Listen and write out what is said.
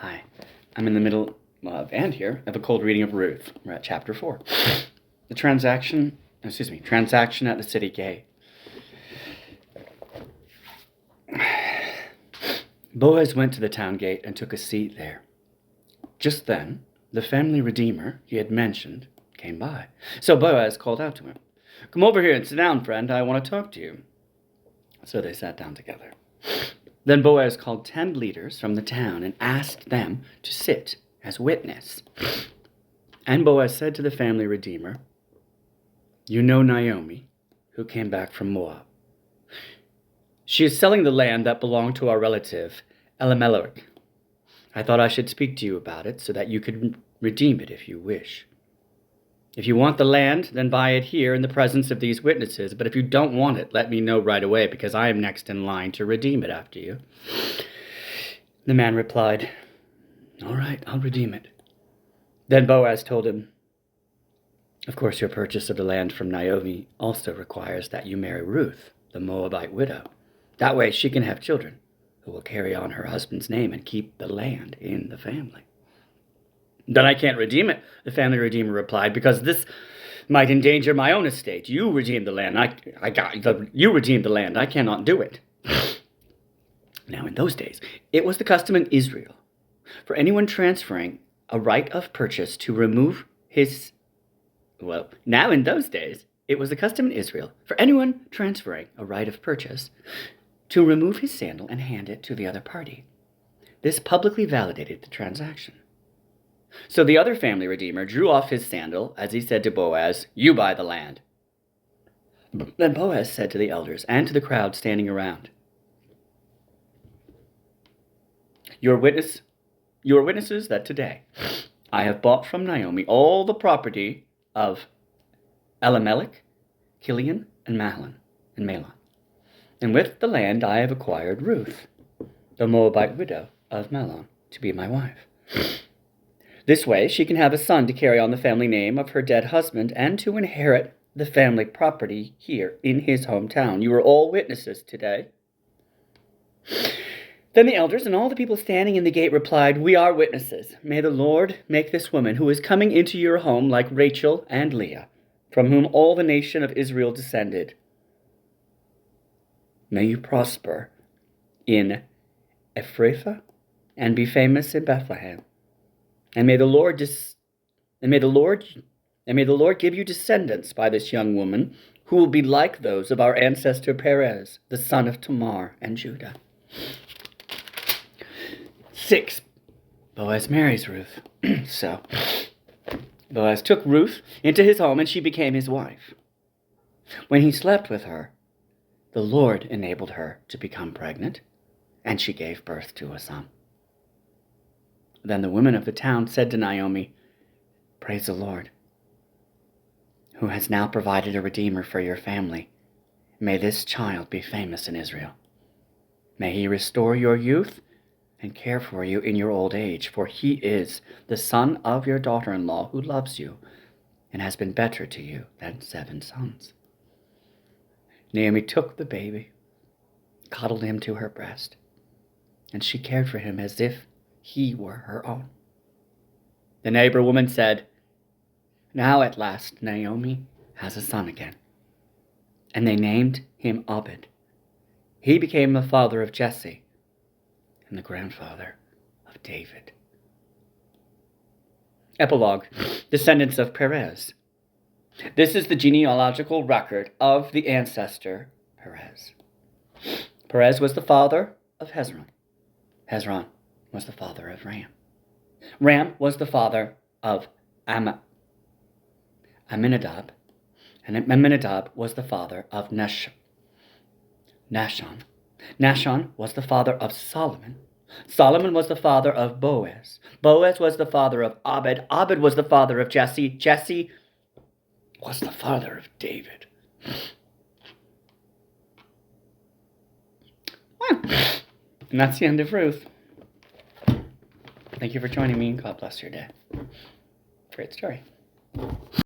Hi. I'm in the middle of, and here, of a cold reading of Ruth. We're at chapter 4. Transaction at the city gate. Boaz went to the town gate and took a seat there. Just then, the family redeemer he had mentioned came by. So Boaz called out to him, "Come over here and sit down, friend. I want to talk to you." So they sat down together. Then Boaz called 10 leaders from the town and asked them to sit as witness. And Boaz said to the family redeemer, "You know Naomi, who came back from Moab. She is selling the land that belonged to our relative, Elimelech. I thought I should speak to you about it so that you could redeem it if you wish. If you want the land, then buy it here in the presence of these witnesses. But if you don't want it, let me know right away, because I am next in line to redeem it after you." The man replied, "All right, I'll redeem it." Then Boaz told him, "Of course, your purchase of the land from Naomi also requires that you marry Ruth, the Moabite widow. That way she can have children who will carry on her husband's name and keep the land in the family." "Then I can't redeem it," the family redeemer replied, "because this might endanger my own estate. You redeem the land. You redeem the land. I cannot do it." Now, in those days, it was the custom in Israel for anyone transferring a right of purchase to remove his. Now in those days, it was the custom in Israel for anyone transferring a right of purchase to remove his sandal and hand it to the other party. This publicly validated the transaction. So the other family redeemer drew off his sandal as he said to Boaz, "You buy the land." Then Boaz said to the elders and to the crowd standing around, You are witnesses that today I have bought from Naomi all the property of Elimelech, Kilion, and Mahlon, and Malon. And with the land I have acquired Ruth, the Moabite widow of Mahlon, to be my wife. This way she can have a son to carry on the family name of her dead husband and to inherit the family property here in his hometown. You are all witnesses today." Then the elders and all the people standing in the gate replied, "We are witnesses. May the Lord make this woman who is coming into your home like Rachel and Leah, from whom all the nation of Israel descended. May you prosper in Ephrathah and be famous in Bethlehem. And may the Lord give you descendants by this young woman, who will be like those of our ancestor Perez, the son of Tamar and Judah." 6. Boaz marries Ruth. So Boaz took Ruth into his home, and she became his wife. When he slept with her, the Lord enabled her to become pregnant, and she gave birth to a son. Then the women of the town said to Naomi, "Praise the Lord, who has now provided a redeemer for your family. May this child be famous in Israel. May he restore your youth and care for you in your old age, for he is the son of your daughter-in-law who loves you and has been better to you than 7 sons." Naomi took the baby, cuddled him to her breast, and she cared for him as if he were her own. The neighbor woman said, "Now at last Naomi has a son again." And they named him Obed. He became the father of Jesse and the grandfather of David. Epilogue. Descendants of Perez. This is the genealogical record of the ancestor Perez. Perez was the father of Hezron. Hezron was the father of Ram. Ram was the father of Aminadab, and Aminadab was the father of Nashon. Nashon was the father of Solomon. Solomon was the father of Boaz. Boaz was the father of Obed. Obed was the father of Jesse. Jesse was the father of David. Well, and that's the end of Ruth. Thank you for joining me, and God bless your day. Great story.